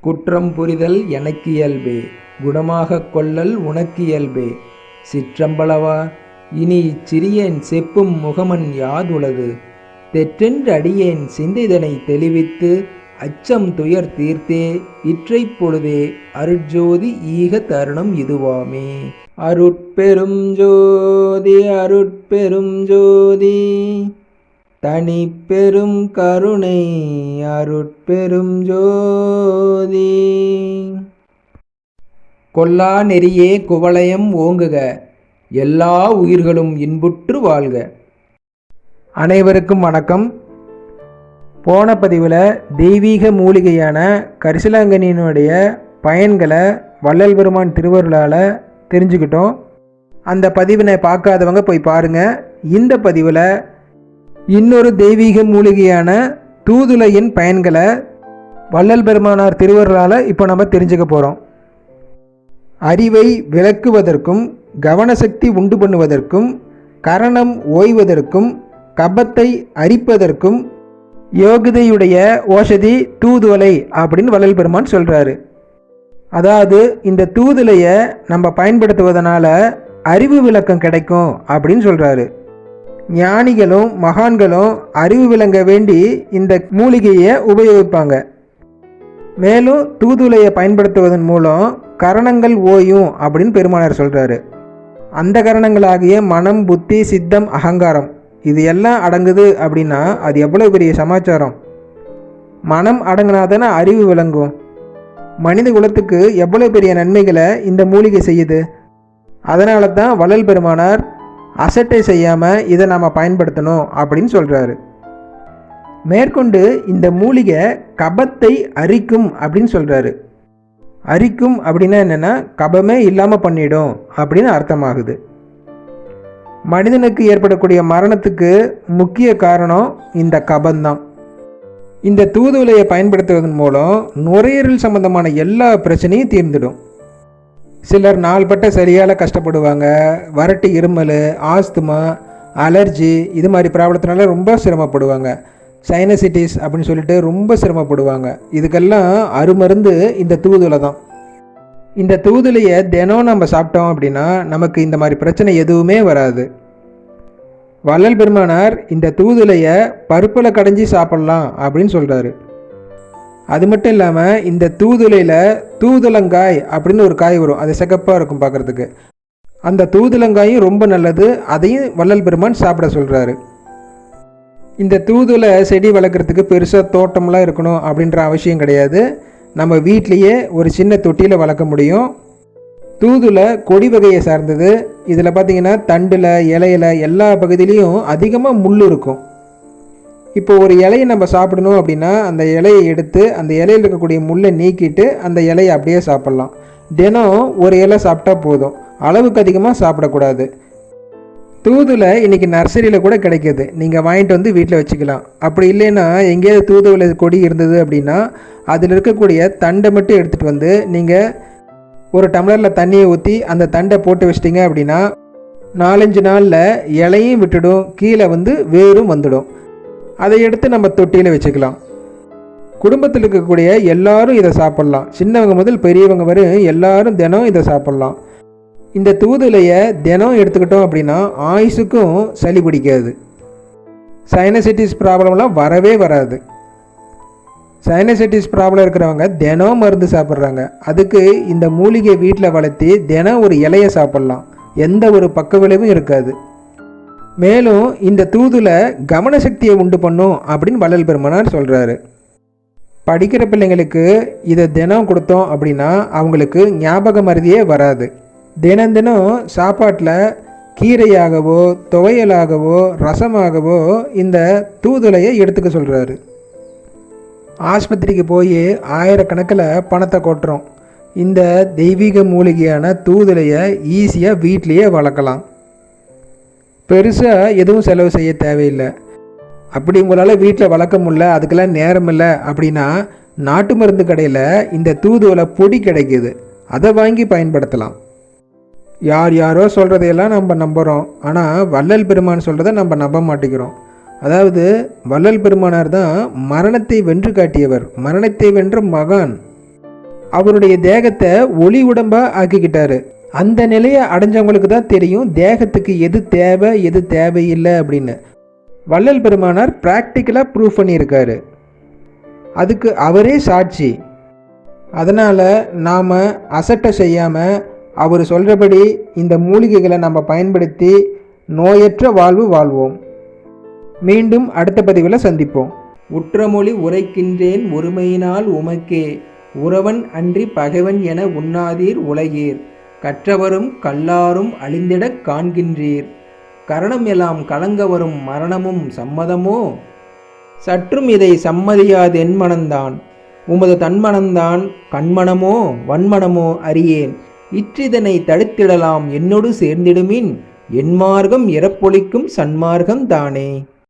குற்றம் புரிதல் எனக்கு இயல்பே, குணமாகக் கொள்ளல் உனக்கு இயல்பே. சிற்றம்பலவா, இனி இச்சிறியேன் செப்பும் முகமன் யாதுளது? தெற்றென்று அடியேன் சிந்தைதனை தெளிவித்து அச்சம் துயர் தீர்த்தே இற்றைப் பொழுதே அருட்ஜோதி ஈக தருணம் இதுவாமே. அருட்பெரும் ஜோதி அருட்பெரும் ஜோதி, தனி பெரும் கருணை அருட்பெரும் ஜோதி. கொல்லா நெறியே குவலயம் ஓங்குக, எல்லா உயிர்களும் இன்புற்று வாழ்க. அனைவருக்கும் வணக்கம். போன பதிவில் தெய்வீக மூலிகையான கரிசலாங்கண்ணியினுடைய பயன்களை வள்ளல் பெருமான் திருவருளால் தெரிஞ்சுக்கிட்டோம். அந்த பதிவினை பார்க்காதவங்க போய் பாருங்கள். இந்த பதிவில் இன்னொரு தெய்வீக மூலிகையான தூதுளையின் பயன்களை வள்ளல் பெருமானார் திருவருளால் இப்போ நம்ம தெரிஞ்சுக்க போகிறோம். அறிவை விளக்குவதற்கும் கவனசக்தி உண்டு பண்ணுவதற்கும் கரணம் ஓய்வதற்கும் கபத்தை அரிப்பதற்கும் யோகிதையுடைய ஓஷதி தூதுவளை அப்படின்னு வள்ளல் பெருமான் சொல்கிறாரு. அதாவது இந்த தூதுளையை நம்ம பயன்படுத்துவதனால அறிவு விளக்கம் கிடைக்கும் அப்படின்னு சொல்கிறாரு. ஞானிகளும் மகான்களும் அறிவு விளங்க வேண்டி இந்த மூலிகையை உபயோகிப்பாங்க. மேலும் தூதுளையை பயன்படுத்துவதன் மூலம் கரணங்கள் ஓயும் அப்படின்னு பெருமானார் சொல்கிறாரு. அந்த கரணங்களாகிய மனம், புத்தி, சித்தம், அகங்காரம் இது எல்லாம் அடங்குது அப்படின்னா அது எவ்வளோ பெரிய சமாச்சாரம். மனம் அடங்கினாதானே அறிவு விளங்கும். மனித குலத்துக்கு எவ்வளோ பெரிய நன்மைகளை இந்த மூலிகை செய்யுது. அதனால தான் வள்ளல் பெருமானார் அசட்டை செய்யாமல் இதை நாம் பயன்படுத்தணும் அப்படின்னு சொல்கிறாரு. மேற்கொண்டு இந்த மூலிகை கபத்தை அரிக்கும் அப்படின்னு சொல்கிறாரு. அரிக்கும் அப்படின்னா என்னென்னா கபமே இல்லாமல் பண்ணிடும் அப்படின்னு அர்த்தமாகுது. மனிதனுக்கு ஏற்படக்கூடிய மரணத்துக்கு முக்கிய காரணம் இந்த கபந்தான். இந்த தூதுவளையை பயன்படுத்துவதன் மூலம் நுரையீரல் சம்பந்தமான எல்லா பிரச்சனையும் தீர்ந்துடும். சிலர் நாள்பட்ட சரியால் கஷ்டப்படுவாங்க. வறட்டு இருமல், ஆஸ்துமா, அலர்ஜி இது மாதிரி ப்ராப்ளத்தினால ரொம்ப சிரமப்படுவாங்க. சைனசிட்டிஸ் அப்படின்னு சொல்லிட்டு ரொம்ப சிரமப்படுவாங்க. இதுக்கெல்லாம் அருமருந்து இந்த தூதுளை தான். இந்த தூதுளையை தினம் நம்ம சாப்பிட்டோம் அப்படின்னா நமக்கு இந்த மாதிரி பிரச்சனை எதுவுமே வராது. வள்ளல் பெருமானார் இந்த தூதுளையை பருப்பில் கடைஞ்சி சாப்பிட்லாம் அப்படின்னு சொல்கிறாரு. அது மட்டும் இல்லாமல் இந்த தூதுளையில் தூதுளங்காய் அப்படின்னு ஒரு காய் வரும். அது சிகப்பாக இருக்கும் பார்க்குறதுக்கு. அந்த தூதுளங்காயும் ரொம்ப நல்லது. அதையும் வள்ளல் பெருமான் சாப்பிட சொல்கிறாரு. இந்த தூதுளை செடி வளர்க்குறதுக்கு பெருசாக தோட்டம்லாம் இருக்கணும் அப்படின்ற அவசியம் கிடையாது. நம்ம வீட்லேயே ஒரு சின்ன தொட்டியில் வளர்க்க முடியும். தூதுளை கொடி வகையை சார்ந்தது. இதில் பார்த்திங்கன்னா தண்டில், இலையில் எல்லா பகுதியிலையும் அதிகமாக முள் இருக்கும். இப்போ ஒரு இலையை நம்ம சாப்பிடணும் அப்படின்னா அந்த இலையை எடுத்து அந்த இலையில் இருக்கக்கூடிய முள்ளை நீக்கிட்டு அந்த இலையை அப்படியே சாப்பிட்லாம். தினம் ஒரு இலை சாப்பிட்டா போதும். அளவுக்கு அதிகமாக சாப்பிடக்கூடாது. தூதுளை இன்றைக்கி நர்சரியில் கூட கிடைக்கிது. நீங்கள் வாங்கிட்டு வந்து வீட்டில் வச்சுக்கலாம். அப்படி இல்லைன்னா எங்கேயாவது தூதுவளை கொடி இருந்தது அப்படின்னா அதில் இருக்கக்கூடிய தண்டை மட்டும் எடுத்துகிட்டு வந்து நீங்கள் ஒரு டம்ளரில் தண்ணியை ஊற்றி அந்த தண்டை போட்டு வச்சிட்டிங்க அப்படின்னா 4-5 நாளில் இலையும் விட்டுடும், கீழே வேரும் வந்துடும். அதை எடுத்து நம்ம தொட்டியில் வச்சுக்கலாம். குடும்பத்தில் இருக்கக்கூடிய எல்லாரும் இதை சாப்பிட்லாம். சின்னவங்க முதல் பெரியவங்க வரை எல்லாரும் தினம் இதை சாப்பிட்லாம். இந்த தூதுளையை தினம் எடுத்துக்கிட்டோம் அப்படின்னா ஆயுசுக்கும் சளி பிடிக்காது. சைனசைட்டிஸ் ப்ராப்ளம்லாம் வரவே வராது. சைனசைட்டிஸ் ப்ராப்ளம் இருக்கிறவங்க தினம் மருந்து சாப்பிட்றாங்க. அதுக்கு இந்த மூலிகை வீட்டில் வளர்த்தி தினம் ஒரு இலையை சாப்பிட்லாம். எந்த ஒரு பக்க விளைவும் இருக்காது. மேலும் இந்த தூதுளை கவனசக்தியை உண்டு பண்ணும் அப்படின்னு வள்ளல் பெருமானார் சொல்கிறாரு. படிக்கிற பிள்ளைங்களுக்கு இதை தினம் கொடுத்தோம் அப்படின்னா அவங்களுக்கு ஞாபக மறதியே வராது. தினம் தினம் சாப்பாட்டில் கீரையாகவோ துவையலாகவோ ரசமாகவோ இந்த தூதுளையை எடுத்துக்க சொல்கிறாரு. ஆஸ்பத்திரிக்கு போய் ஆயிரக்கணக்கில் பணத்தை கொட்டுறோம். இந்த தெய்வீக மூலிகையான தூதுளையை ஈஸியாக வீட்லேயே வளர்க்கலாம். பெருசாக எதுவும் செலவு செய்ய தேவையில்லை. அப்படி உங்களால் வீட்டில் வளர்க்க முடியல, அதுக்கெல்லாம் நேரம் இல்லை அப்படின்னா நாட்டு மருந்து கடையில் இந்த தூதுவளை பொடி கிடைக்கிது. அதை வாங்கி பயன்படுத்தலாம். யார் யாரோ சொல்கிறதையெல்லாம் நம்ம நம்புகிறோம். ஆனால் வள்ளல் பெருமான் சொல்கிறத நம்ம நம்ப மாட்டேங்கிறோம். அதாவது வள்ளல் பெருமானார் தான் மரணத்தை வென்று காட்டியவர், மரணத்தை வென்ற மகான். அவருடைய தேகத்தை ஒளி உடம்பா ஆக்கிக்கிட்டாரு. அந்த நிலையை அடைஞ்சவங்களுக்கு தான் தெரியும் தேகத்துக்கு எது தேவை எது தேவையில்லை அப்படின்னு. வள்ளல் பெருமானார் ப்ராக்டிக்கலாக ப்ரூவ் பண்ணியிருக்காரு. அதுக்கு அவரே சாட்சி. அதனால் நாம் அசட்டை செய்யாமல் அவர் சொல்கிறபடி இந்த மூலிகைகளை நம்ம பயன்படுத்தி நோயற்ற வாழ்வு வாழ்வோம். மீண்டும் அடுத்த பதிவில் சந்திப்போம். உற்றமொழி உரைக்கின்றேன் ஒருமையினால் உமக்கே, உறவன் அன்றி பகைவன் என உண்ணாதீர் உலகீர், கற்றவரும் கல்லாரும் அழிந்திடக் காண்கின்றீர், கரணம் எல்லாம் கலங்க வரும் மரணமும் சம்மதமோ, சற்றும் இதை சம்மதியாதென் மனந்தான், உமது தன்மனந்தான் கண்மணமோ வன்மணமோ அறியேன், இற்றிதனை தடுத்திடலாம் என்னோடு சேர்ந்திடுமின், என் மார்க்கம் இறப்பொழிக்கும் சன்மார்க்கம் தானே.